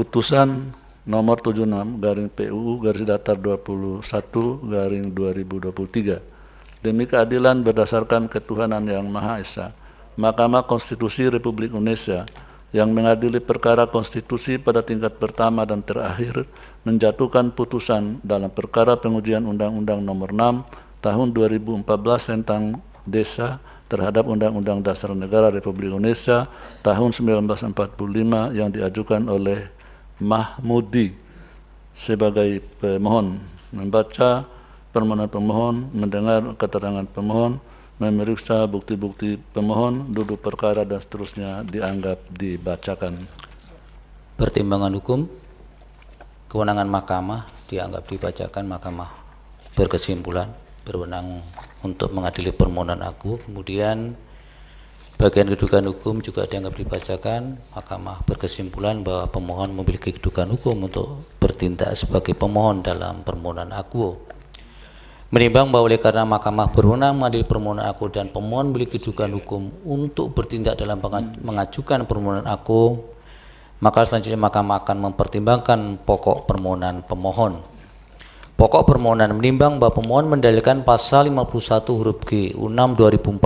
Putusan nomor 76/PUU-21/2023 demi keadilan berdasarkan ketuhanan yang Maha Esa, Mahkamah Konstitusi Republik Indonesia yang mengadili perkara konstitusi pada tingkat pertama dan terakhir menjatuhkan putusan dalam perkara pengujian Undang-Undang Nomor 6 Tahun 2014 tentang Desa terhadap Undang-Undang Dasar Negara Republik Indonesia tahun 1945 yang diajukan oleh Mahmudi sebagai pemohon, membaca permohonan pemohon, mendengar keterangan pemohon, memeriksa bukti-bukti pemohon, duduk perkara dan seterusnya dianggap dibacakan. Pertimbangan hukum, kewenangan mahkamah dianggap dibacakan. Mahkamah berkesimpulan berwenang untuk mengadili permohonan aku. Kemudian bagian kedudukan hukum juga dianggap dibacakan. Mahkamah berkesimpulan bahwa pemohon memiliki kedudukan hukum untuk bertindak sebagai pemohon dalam permohonan aku. Menimbang bahwa oleh karena mahkamah berwenang mengadili permohonan aku dan pemohon memiliki kedudukan hukum untuk bertindak dalam mengajukan permohonan aku, maka selanjutnya mahkamah akan mempertimbangkan pokok permohonan pemohon. Pokok permohonan menimbang bahwa pemohon mendalilkan pasal 51 huruf G U6 2014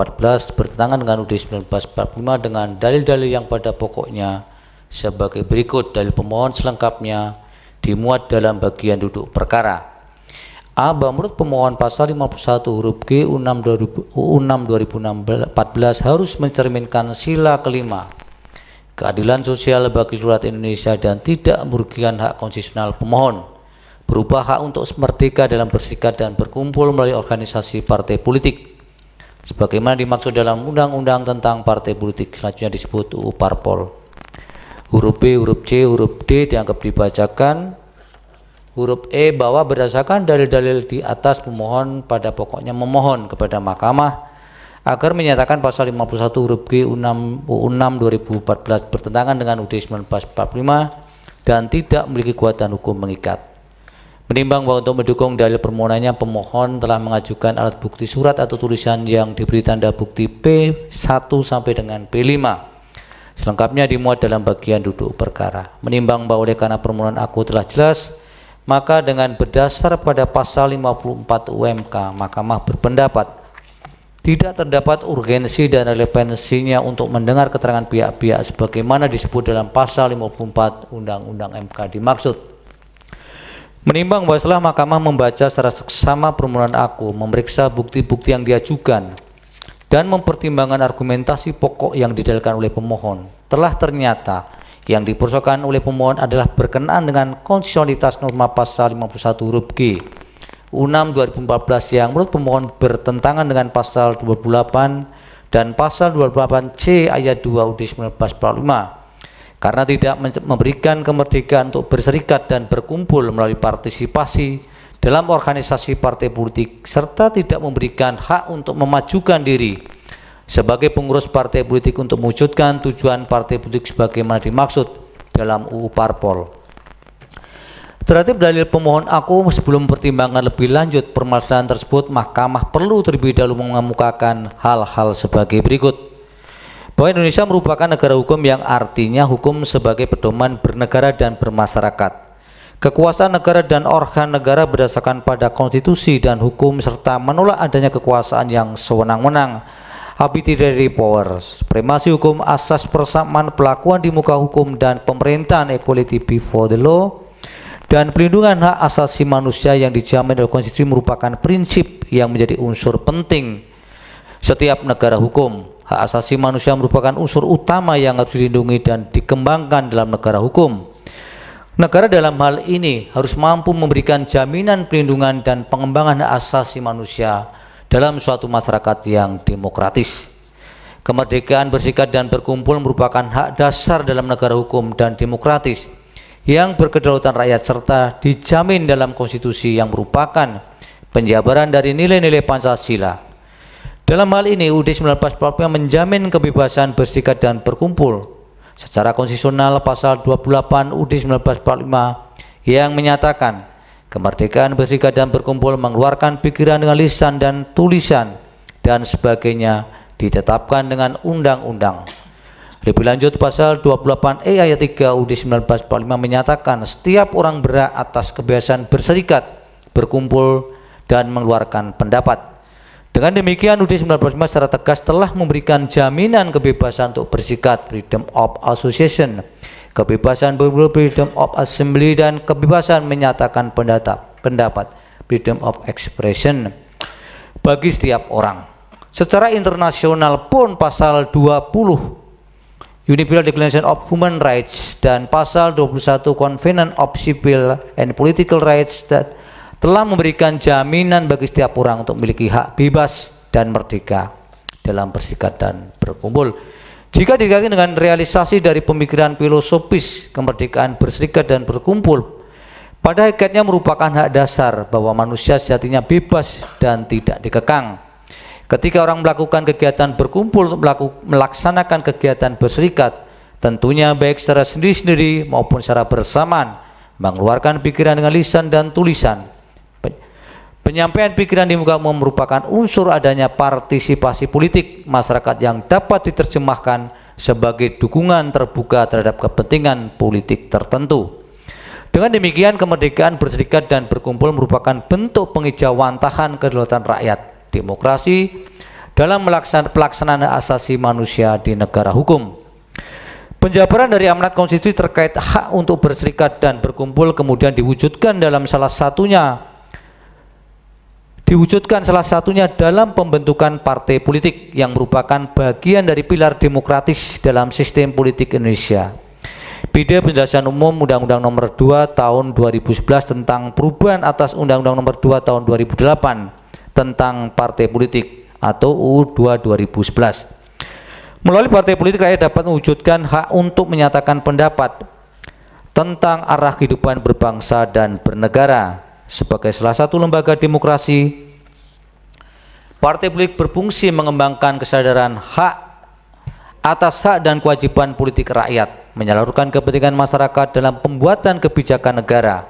bertentangan dengan UUD 1945 dengan dalil-dalil yang pada pokoknya sebagai berikut. Dalil pemohon selengkapnya dimuat dalam bagian duduk perkara. A. Bahwa menurut pemohon pasal 51 huruf G U6 2014 harus mencerminkan sila kelima, keadilan sosial bagi seluruh rakyat Indonesia dan tidak merugikan hak konstitusional pemohon, berupa hak untuk merdeka dalam berserikat dan berkumpul melalui organisasi partai politik sebagaimana dimaksud dalam Undang-Undang tentang Partai Politik, selanjutnya disebut UU Parpol. Huruf B, huruf C, huruf D dianggap dibacakan. Huruf E, bahwa berdasarkan dalil-dalil di atas pemohon pada pokoknya memohon kepada mahkamah agar menyatakan pasal 51 huruf G U6 2014 bertentangan dengan UUD 1945 dan tidak memiliki kekuatan hukum mengikat. Menimbang bahwa untuk mendukung dalil permohonannya, pemohon telah mengajukan alat bukti surat atau tulisan yang diberi tanda bukti P1 sampai dengan P5. Selengkapnya dimuat dalam bagian duduk perkara. Menimbang bahwa oleh karena permohonan aku telah jelas, maka dengan berdasar pada pasal 54 UMK, mahkamah berpendapat tidak terdapat urgensi dan relevansinya untuk mendengar keterangan pihak-pihak sebagaimana disebut dalam pasal 54 Undang-Undang MK dimaksud. Menimbang bahwa setelah mahkamah membaca secara seksama permohonan aku, memeriksa bukti-bukti yang diajukan, dan mempertimbangkan argumentasi pokok yang didalilkan oleh pemohon, telah ternyata yang dipersoalkan oleh pemohon adalah berkenaan dengan konstitusionalitas norma pasal 51 huruf G U6 2014 yang menurut pemohon bertentangan dengan pasal 28 dan pasal 28C ayat 2 UUD 1945 karena tidak memberikan kemerdekaan untuk berserikat dan berkumpul melalui partisipasi dalam organisasi partai politik serta tidak memberikan hak untuk memajukan diri sebagai pengurus partai politik untuk mewujudkan tujuan partai politik sebagaimana dimaksud dalam UU Parpol. Terhadap dalil pemohon aku, sebelum pertimbangan lebih lanjut permasalahan tersebut, mahkamah perlu terlebih dahulu mengemukakan hal-hal sebagai berikut. Bahwa Indonesia merupakan negara hukum yang artinya hukum sebagai pedoman bernegara dan bermasyarakat. Kekuasaan negara dan organ negara berdasarkan pada konstitusi dan hukum serta menolak adanya kekuasaan yang sewenang-wenang, arbitrary power, supremasi hukum, asas persamaan perlakuan di muka hukum dan pemerintahan equality before the law, dan pelindungan hak asasi manusia yang dijamin oleh konstitusi merupakan prinsip yang menjadi unsur penting setiap negara hukum. Hak asasi manusia merupakan unsur utama yang harus dilindungi dan dikembangkan dalam negara hukum. Negara dalam hal ini harus mampu memberikan jaminan pelindungan dan pengembangan hak asasi manusia dalam suatu masyarakat yang demokratis. Kemerdekaan berserikat dan berkumpul merupakan hak dasar dalam negara hukum dan demokratis yang berkedaulatan rakyat serta dijamin dalam konstitusi yang merupakan penjabaran dari nilai-nilai Pancasila. Dalam hal ini UUD 1945 menjamin kebebasan berserikat dan berkumpul secara konstitusional pasal 28 UUD 1945 yang menyatakan kemerdekaan berserikat dan berkumpul, mengeluarkan pikiran dengan lisan dan tulisan dan sebagainya ditetapkan dengan undang-undang. Lebih lanjut, pasal 28E ayat 3 UUD 1945 menyatakan setiap orang berhak atas kebebasan berserikat, berkumpul, dan mengeluarkan pendapat. Dengan demikian, UUD 1945 secara tegas telah memberikan jaminan kebebasan untuk berserikat, freedom of association, kebebasan berkumpul, freedom of assembly, dan kebebasan menyatakan pendapat, freedom of expression, bagi setiap orang. Secara internasional pun pasal 20 Universal Declaration of Human Rights dan pasal 21 Covenant of Civil and Political Rights telah memberikan jaminan bagi setiap orang untuk memiliki hak bebas dan merdeka dalam berserikat dan berkumpul. Jika dikaitkan dengan realisasi dari pemikiran filosofis kemerdekaan berserikat dan berkumpul, pada hakikatnya merupakan hak dasar bahwa manusia sejatinya bebas dan tidak dikekang. Ketika orang melakukan kegiatan berkumpul untuk melaksanakan kegiatan berserikat, tentunya baik secara sendiri-sendiri maupun secara bersamaan, mengeluarkan pikiran dengan lisan dan tulisan. Penyampaian pikiran di muka umum merupakan unsur adanya partisipasi politik masyarakat yang dapat diterjemahkan sebagai dukungan terbuka terhadap kepentingan politik tertentu. Dengan demikian, kemerdekaan berserikat dan berkumpul merupakan bentuk pengejauhantahan kedaulatan rakyat, demokrasi dalam pelaksanaan hak asasi manusia di negara hukum. Penjabaran dari amanat konstitusi terkait hak untuk berserikat dan berkumpul kemudian diwujudkan salah satunya dalam pembentukan partai politik yang merupakan bagian dari pilar demokratis dalam sistem politik Indonesia. Bida Penjelasan Umum Undang-Undang Nomor 2 Tahun 2011 tentang perubahan atas Undang-Undang Nomor 2 Tahun 2008 tentang partai politik atau UU 2 2011. Melalui partai politik, rakyat dapat mewujudkan hak untuk menyatakan pendapat tentang arah kehidupan berbangsa dan bernegara. Sebagai salah satu lembaga demokrasi, partai politik berfungsi mengembangkan kesadaran hak atas hak dan kewajiban politik rakyat, menyalurkan kepentingan masyarakat dalam pembuatan kebijakan negara,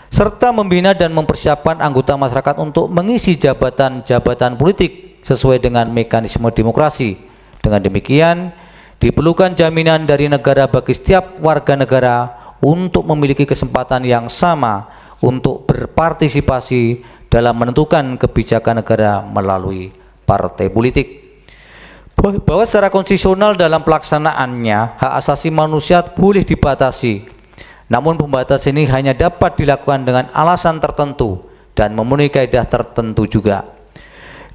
serta membina dan mempersiapkan anggota masyarakat untuk mengisi jabatan-jabatan politik sesuai dengan mekanisme demokrasi. Dengan demikian, diperlukan jaminan dari negara bagi setiap warga negara untuk memiliki kesempatan yang sama untuk berpartisipasi dalam menentukan kebijakan negara melalui partai politik. Bahwa secara konstitusional dalam pelaksanaannya, hak asasi manusia boleh dibatasi. Namun pembatasan ini hanya dapat dilakukan dengan alasan tertentu dan memenuhi kaidah tertentu juga.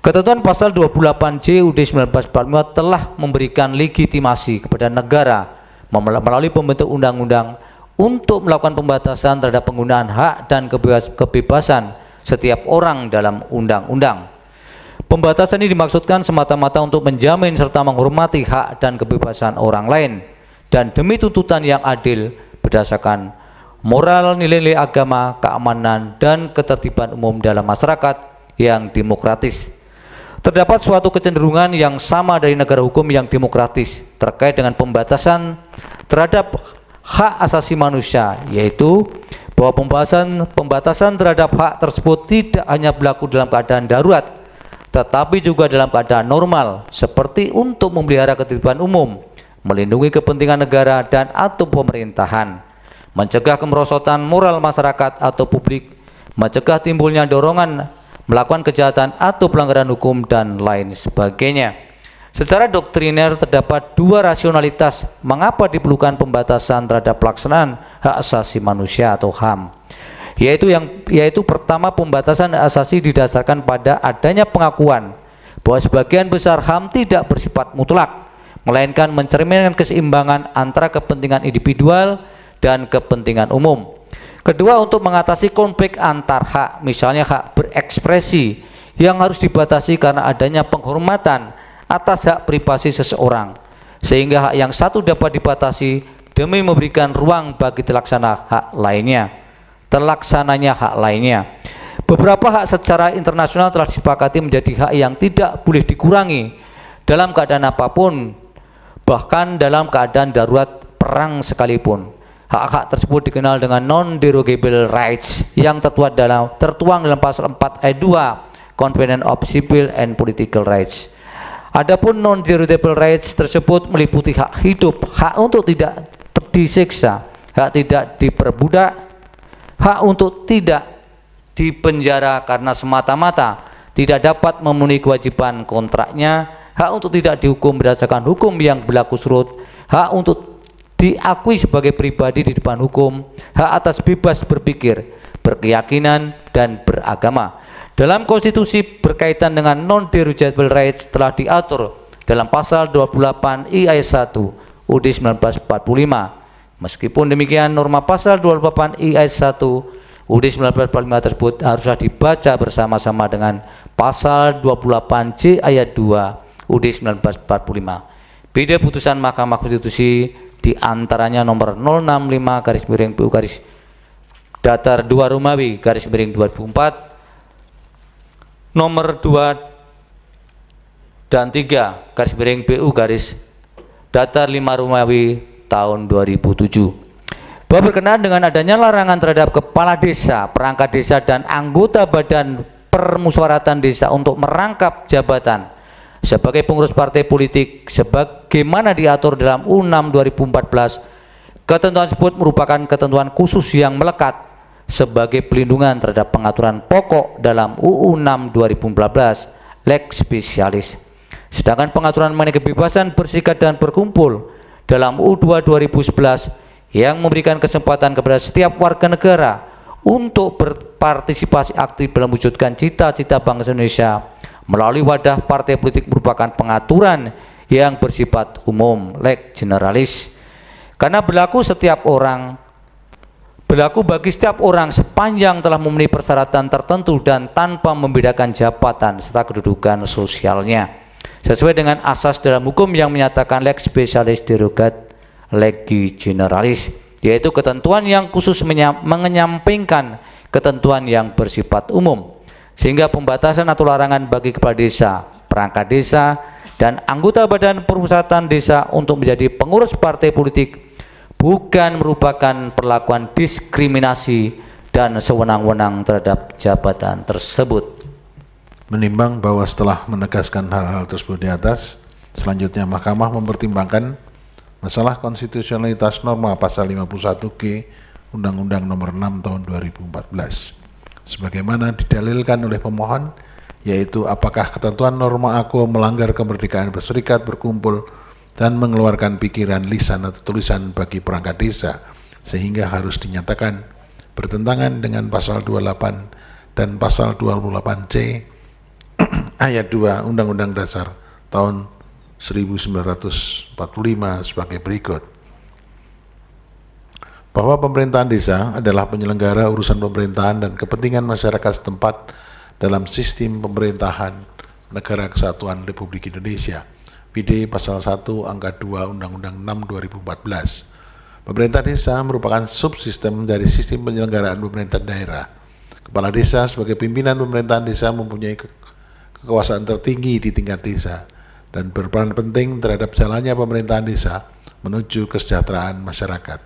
Ketentuan pasal 28J UUD 1945 telah memberikan legitimasi kepada negara melalui pembentuk undang-undang untuk melakukan pembatasan terhadap penggunaan hak dan kebebasan setiap orang dalam undang-undang. Pembatasan ini dimaksudkan semata-mata untuk menjamin serta menghormati hak dan kebebasan orang lain dan demi tuntutan yang adil berdasarkan moral, nilai-nilai agama, keamanan, dan ketertiban umum dalam masyarakat yang demokratis. Terdapat suatu kecenderungan yang sama dari negara hukum yang demokratis terkait dengan pembatasan terhadap hak asasi manusia, yaitu bahwa pembatasan terhadap hak tersebut tidak hanya berlaku dalam keadaan darurat, tetapi juga dalam keadaan normal, seperti untuk memelihara ketertiban umum, melindungi kepentingan negara dan atau pemerintahan, mencegah kemerosotan moral masyarakat atau publik, mencegah timbulnya dorongan melakukan kejahatan atau pelanggaran hukum, dan lain sebagainya. Secara doktriner terdapat dua rasionalitas mengapa diperlukan pembatasan terhadap pelaksanaan hak asasi manusia atau HAM, yaitu pertama, pembatasan hak asasi didasarkan pada adanya pengakuan bahwa sebagian besar HAM tidak bersifat mutlak, melainkan mencerminkan keseimbangan antara kepentingan individual dan kepentingan umum. Kedua, untuk mengatasi konflik antar hak, misalnya hak berekspresi yang harus dibatasi karena adanya penghormatan atas hak privasi seseorang, sehingga hak yang satu dapat dibatasi demi memberikan ruang bagi terlaksananya hak lainnya. Beberapa hak secara internasional telah disepakati menjadi hak yang tidak boleh dikurangi dalam keadaan apapun, bahkan dalam keadaan darurat perang sekalipun. Hak-hak tersebut dikenal dengan non-derogable rights yang tertuang dalam pasal 4 ayat 2 Covenant of Civil and Political Rights. Adapun non-derogable rights tersebut meliputi hak hidup, hak untuk tidak disiksa, hak tidak diperbudak, hak untuk tidak dipenjara karena semata-mata tidak dapat memenuhi kewajiban kontraknya, hak untuk tidak dihukum berdasarkan hukum yang berlaku surut, hak untuk diakui sebagai pribadi di depan hukum, hak atas bebas berpikir, berkeyakinan, dan beragama. Dalam konstitusi berkaitan dengan non-derogable rights telah diatur dalam pasal 28 I ayat 1 UUD 1945. Meskipun demikian, norma pasal 28 I ayat 1 UUD 1945 tersebut haruslah dibaca bersama-sama dengan pasal 28 J ayat 2 UUD 1945. Beda putusan Mahkamah Konstitusi diantaranya nomor 065/PU Datar 2 Romawi /2004, nomor 2 dan 3 PU Datar 5 Romawi tahun 2007, bahwa berkenaan dengan adanya larangan terhadap kepala desa, perangkat desa, dan anggota badan permusyawaratan desa untuk merangkap jabatan sebagai pengurus partai politik sebagaimana diatur dalam U6 2014. Ketentuan tersebut merupakan ketentuan khusus yang melekat sebagai pelindungan terhadap pengaturan pokok dalam UU 6 2014 Lex Specialis. Sedangkan pengaturan mengenai kebebasan berserikat dan berkumpul dalam UU 2 2011 yang memberikan kesempatan kepada setiap warga negara untuk berpartisipasi aktif dalam mewujudkan cita-cita bangsa Indonesia melalui wadah partai politik merupakan pengaturan yang bersifat umum, lex generalis, karena berlaku bagi setiap orang sepanjang telah memenuhi persyaratan tertentu dan tanpa membedakan jabatan serta kedudukan sosialnya, sesuai dengan asas dalam hukum yang menyatakan lex specialis derogat legi generalis, yaitu ketentuan yang khusus menyampingkan ketentuan yang bersifat umum, sehingga pembatasan atau larangan bagi kepala desa, perangkat desa, dan anggota badan permusyawaratan desa untuk menjadi pengurus partai politik bukan merupakan perlakuan diskriminasi dan sewenang-wenang terhadap jabatan tersebut. Menimbang bahwa setelah menegaskan hal-hal tersebut di atas, selanjutnya Mahkamah mempertimbangkan masalah konstitusionalitas norma pasal 51G Undang-Undang Nomor 6 Tahun 2014. Sebagaimana didalilkan oleh pemohon, yaitu apakah ketentuan norma aku melanggar kemerdekaan berserikat, berkumpul, dan mengeluarkan pikiran, lisan, atau tulisan bagi perangkat desa, sehingga harus dinyatakan bertentangan dengan pasal 28 dan pasal 28C ayat 2 Undang-Undang Dasar tahun 1945 sebagai berikut. Bahwa pemerintahan desa adalah penyelenggara urusan pemerintahan dan kepentingan masyarakat setempat dalam sistem pemerintahan Negara Kesatuan Republik Indonesia. PD pasal 1 angka 2 Undang-Undang 6 2014. Pemerintah desa merupakan subsistem dari sistem penyelenggaraan pemerintah daerah. Kepala desa sebagai pimpinan pemerintahan desa mempunyai kekuasaan tertinggi di tingkat desa dan berperan penting terhadap jalannya pemerintahan desa menuju kesejahteraan masyarakat.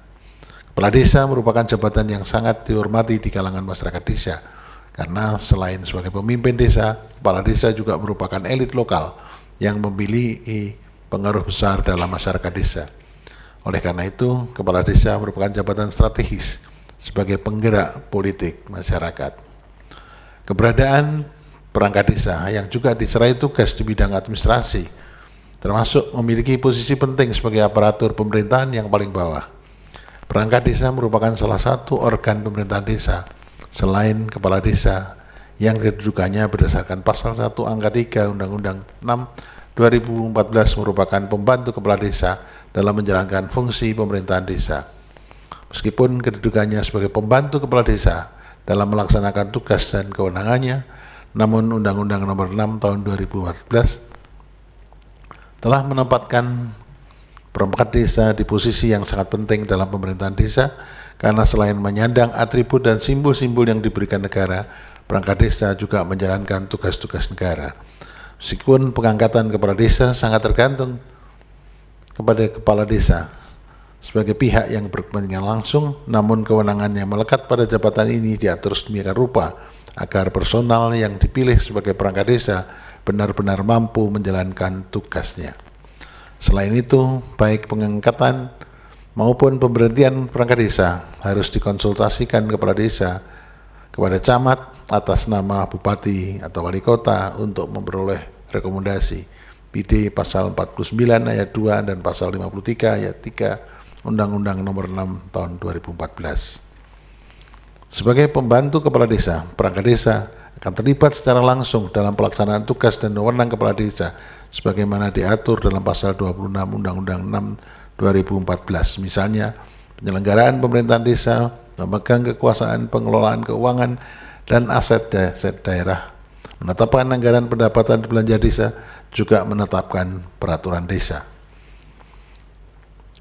Kepala desa merupakan jabatan yang sangat dihormati di kalangan masyarakat desa, karena selain sebagai pemimpin desa, kepala desa juga merupakan elit lokal yang memiliki pengaruh besar dalam masyarakat desa. Oleh karena itu, kepala desa merupakan jabatan strategis sebagai penggerak politik masyarakat. Keberadaan perangkat desa yang juga diserai tugas di bidang administrasi, termasuk memiliki posisi penting sebagai aparatur pemerintahan yang paling bawah. Perangkat desa merupakan salah satu organ pemerintahan desa selain kepala desa yang kedudukannya berdasarkan pasal 1 angka 3 Undang-Undang 6 2014 merupakan pembantu kepala desa dalam menjalankan fungsi pemerintahan desa. Meskipun kedudukannya sebagai pembantu kepala desa dalam melaksanakan tugas dan kewenangannya, namun Undang-Undang Nomor 6 Tahun 2014 telah menempatkan perangkat desa di posisi yang sangat penting dalam pemerintahan desa, karena selain menyandang atribut dan simbol-simbol yang diberikan negara, perangkat desa juga menjalankan tugas-tugas negara. Meskipun pengangkatan kepala desa sangat tergantung kepada kepala desa sebagai pihak yang berkepentingan langsung, namun kewenangan yang melekat pada jabatan ini diatur sedemikian rupa agar personal yang dipilih sebagai perangkat desa benar-benar mampu menjalankan tugasnya. Selain itu, baik pengangkatan maupun pemberhentian perangkat desa harus dikonsultasikan kepala desa kepada camat atas nama bupati atau wali kota untuk memperoleh rekomendasi. PD pasal 49 ayat 2 dan pasal 53 ayat 3 Undang-Undang Nomor 6 Tahun 2014. Sebagai pembantu kepala desa, perangkat desa akan terlibat secara langsung dalam pelaksanaan tugas dan wewenang kepala desa sebagaimana diatur dalam pasal 26 Undang-Undang 6 2014. Misalnya, penyelenggaraan pemerintahan desa, memegang kekuasaan pengelolaan keuangan dan aset daerah, menetapkan anggaran pendapatan belanja desa, juga menetapkan peraturan desa.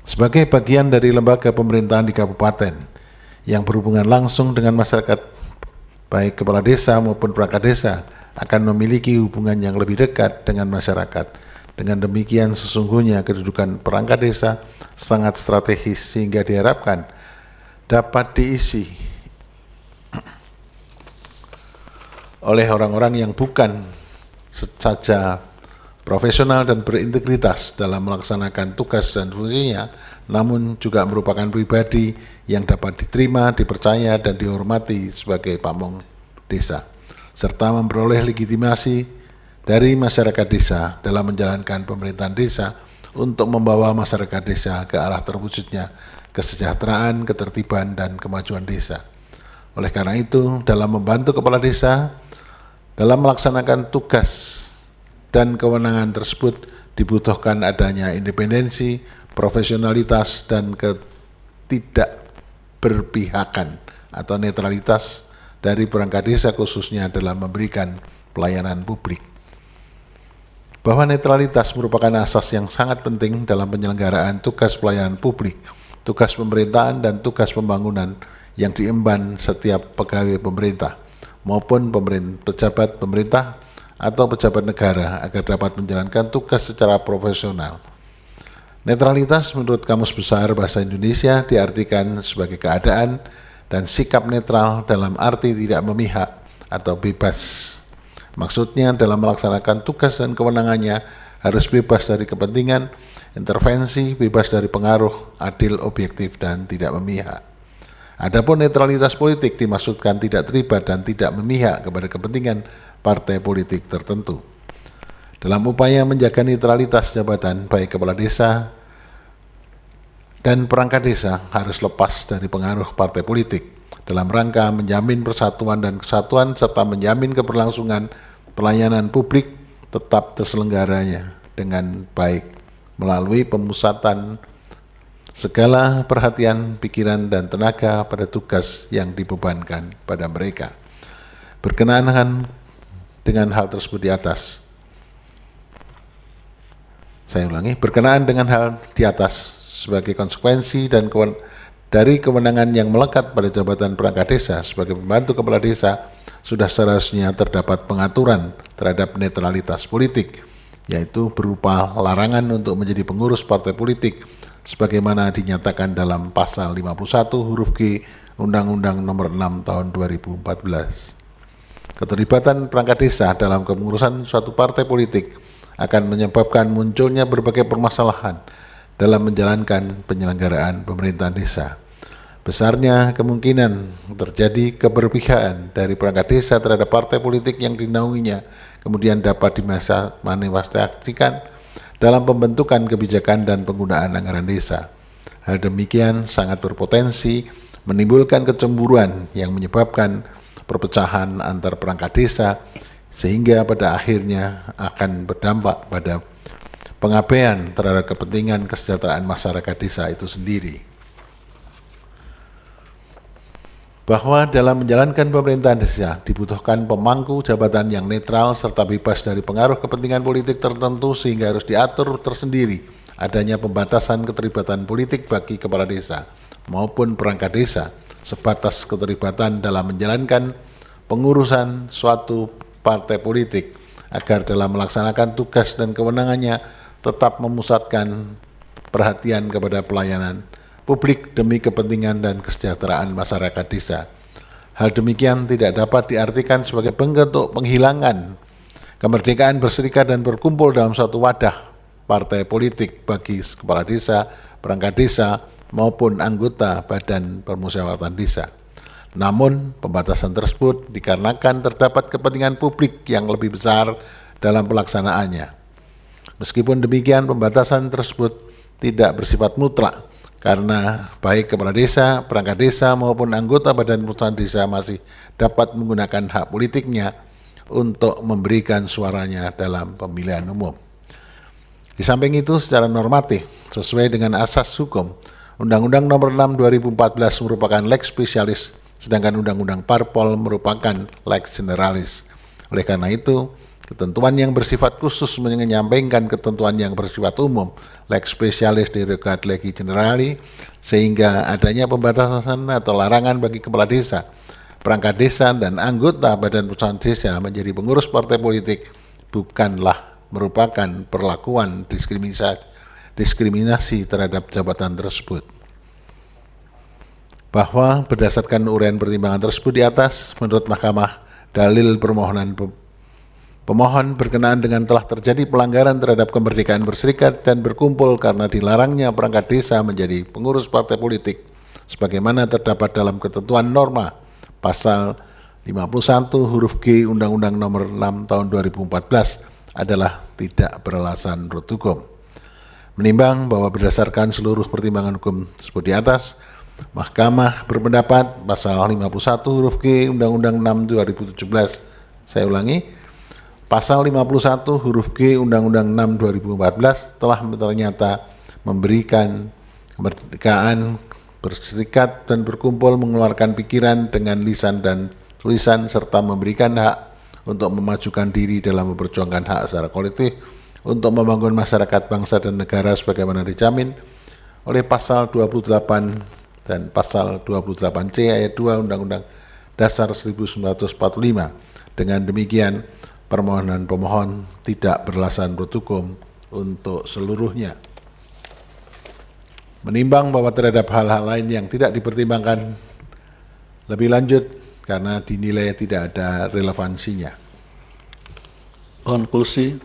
Sebagai bagian dari lembaga pemerintahan di kabupaten yang berhubungan langsung dengan masyarakat, baik kepala desa maupun perangkat desa akan memiliki hubungan yang lebih dekat dengan masyarakat. Dengan demikian sesungguhnya kedudukan perangkat desa sangat strategis sehingga diharapkan dapat diisi oleh orang-orang yang bukan saja profesional dan berintegritas dalam melaksanakan tugas dan fungsinya, namun juga merupakan pribadi yang dapat diterima, dipercaya, dan dihormati sebagai pamong desa, serta memperoleh legitimasi dari masyarakat desa dalam menjalankan pemerintahan desa untuk membawa masyarakat desa ke arah terwujudnya kesejahteraan, ketertiban, dan kemajuan desa. Oleh karena itu, dalam membantu kepala desa dalam melaksanakan tugas dan kewenangan tersebut dibutuhkan adanya independensi, profesionalitas, dan ketidakberpihakan atau netralitas dari perangkat desa khususnya dalam memberikan pelayanan publik. Bahwa netralitas merupakan asas yang sangat penting dalam penyelenggaraan tugas pelayanan publik, tugas pemerintahan, dan tugas pembangunan yang diemban setiap pegawai pemerintah maupun pejabat pemerintah atau pejabat negara agar dapat menjalankan tugas secara profesional. Netralitas menurut Kamus Besar Bahasa Indonesia diartikan sebagai keadaan dan sikap netral dalam arti tidak memihak atau bebas. Maksudnya dalam melaksanakan tugas dan kewenangannya harus bebas dari kepentingan, intervensi, bebas dari pengaruh, adil, objektif, dan tidak memihak. Adapun netralitas politik dimaksudkan tidak terlibat dan tidak memihak kepada kepentingan partai politik tertentu. Dalam upaya menjaga netralitas jabatan, baik kepala desa dan perangkat desa harus lepas dari pengaruh partai politik dalam rangka menjamin persatuan dan kesatuan serta menjamin keberlangsungan pelayanan publik tetap terselenggaranya dengan baik melalui pemusatan segala perhatian, pikiran, dan tenaga pada tugas yang dibebankan pada mereka. Berkenaan dengan hal tersebut di atas, saya ulangi, berkenaan dengan hal di atas sebagai konsekuensi dan dari kewenangan yang melekat pada jabatan perangkat desa sebagai pembantu kepala desa, sudah seharusnya terdapat pengaturan terhadap netralitas politik, yaitu berupa larangan untuk menjadi pengurus partai politik, sebagaimana dinyatakan dalam pasal 51 huruf G Undang-Undang Nomor 6 Tahun 2014. Keterlibatan perangkat desa dalam kepengurusan suatu partai politik akan menyebabkan munculnya berbagai permasalahan dalam menjalankan penyelenggaraan pemerintahan desa. Besarnya kemungkinan terjadi keberpihakan dari perangkat desa terhadap partai politik yang dinaunginya, kemudian dapat dimanifestasikan dalam pembentukan kebijakan dan penggunaan anggaran desa. Hal demikian sangat berpotensi menimbulkan kecemburuan yang menyebabkan perpecahan antar perangkat desa, sehingga pada akhirnya akan berdampak pada pengabaian terhadap kepentingan kesejahteraan masyarakat desa itu sendiri. Bahwa dalam menjalankan pemerintahan desa dibutuhkan pemangku jabatan yang netral serta bebas dari pengaruh kepentingan politik tertentu, sehingga harus diatur tersendiri adanya pembatasan keterlibatan politik bagi kepala desa maupun perangkat desa sebatas keterlibatan dalam menjalankan pengurusan suatu partai politik, agar dalam melaksanakan tugas dan kewenangannya tetap memusatkan perhatian kepada pelayanan publik demi kepentingan dan kesejahteraan masyarakat desa. Hal demikian tidak dapat diartikan sebagai bentuk penghilangan kemerdekaan berserikat dan berkumpul dalam suatu wadah partai politik bagi kepala desa, perangkat desa, maupun anggota Badan Permusyawaratan Desa. Namun, pembatasan tersebut dikarenakan terdapat kepentingan publik yang lebih besar dalam pelaksanaannya. Meskipun demikian, pembatasan tersebut tidak bersifat mutlak, karena baik kepala desa, perangkat desa, maupun anggota Badan Permusyawaratan Desa masih dapat menggunakan hak politiknya untuk memberikan suaranya dalam pemilihan umum. Di samping itu, secara normatif, sesuai dengan asas hukum, Undang-Undang Nomor 6 2014 merupakan lex spesialis, sedangkan Undang-Undang Parpol merupakan lex generalis. Oleh karena itu, ketentuan yang bersifat khusus menyampaikan ketentuan yang bersifat umum, lex spesialis derogat legi generali, sehingga adanya pembatasan atau larangan bagi kepala desa, perangkat desa, dan anggota Badan Permusyawaratan Desa menjadi pengurus partai politik bukanlah merupakan perlakuan diskriminasi terhadap jabatan tersebut. Bahwa berdasarkan uraian pertimbangan tersebut di atas, menurut Mahkamah, dalil permohonan pemohon berkenaan dengan telah terjadi pelanggaran terhadap kemerdekaan berserikat dan berkumpul karena dilarangnya perangkat desa menjadi pengurus partai politik, sebagaimana terdapat dalam ketentuan norma pasal 51 huruf G Undang-Undang Nomor 6 Tahun 2014 adalah tidak beralasan menurut hukum. Menimbang bahwa berdasarkan seluruh pertimbangan hukum tersebut di atas, Mahkamah berpendapat pasal 51 huruf G Undang-Undang 6 2017, saya ulangi, pasal 51 huruf G Undang-Undang 6 2014 telah ternyata memberikan kemerdekaan berserikat dan berkumpul, mengeluarkan pikiran dengan lisan dan tulisan, serta memberikan hak untuk memajukan diri dalam memperjuangkan hak secara kolektif untuk membangun masyarakat, bangsa, dan negara sebagaimana dijamin oleh pasal 28 dan pasal 28C ayat 2 Undang-Undang Dasar 1945. Dengan demikian, permohonan pemohon tidak beralasan menurut hukum untuk seluruhnya. Menimbang bahwa terhadap hal-hal lain yang tidak dipertimbangkan lebih lanjut karena dinilai tidak ada relevansinya. Konklusi,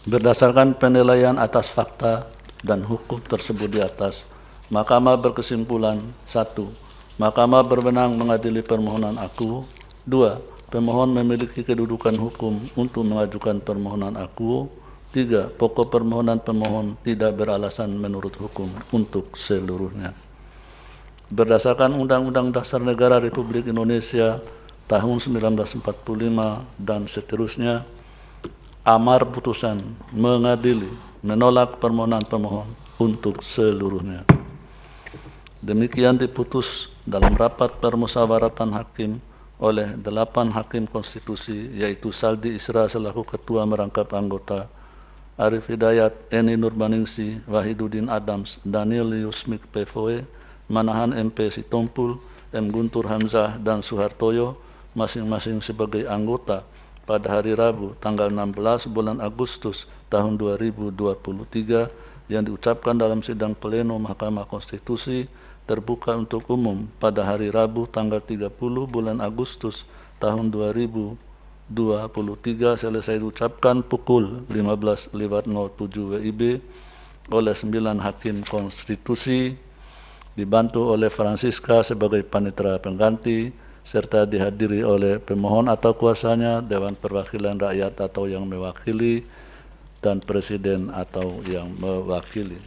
berdasarkan penilaian atas fakta dan hukum tersebut di atas, Mahkamah berkesimpulan: 1. Mahkamah berwenang mengadili permohonan aku. 2. Pemohon memiliki kedudukan hukum untuk mengajukan permohonan aku. 3. Pokok permohonan pemohon tidak beralasan menurut hukum untuk seluruhnya. Berdasarkan Undang-Undang Dasar Negara Republik Indonesia tahun 1945 dan seterusnya, amar putusan mengadili menolak permohonan pemohon untuk seluruhnya. Demikian diputus dalam rapat permusyawaratan hakim oleh 8 hakim konstitusi, yaitu Saldi Isra selaku ketua merangkap anggota, Arif Hidayat, Eni Nurbaningsi, Wahidudin Adams, Daniel Yusmik PVW, Manahan MP Sitompul, M. Guntur Hamzah, dan Suhartoyo, masing-masing sebagai anggota pada hari Rabu tanggal 16 bulan Agustus tahun 2023 yang diucapkan dalam sidang pleno Mahkamah Konstitusi terbuka untuk umum pada hari Rabu tanggal 30 bulan Agustus tahun 2023 selesai diucapkan pukul 15.07 WIB oleh 9 hakim konstitusi dibantu oleh Francisca sebagai panitera pengganti serta dihadiri oleh pemohon atau kuasanya, Dewan Perwakilan Rakyat atau yang mewakili, dan Presiden atau yang mewakili.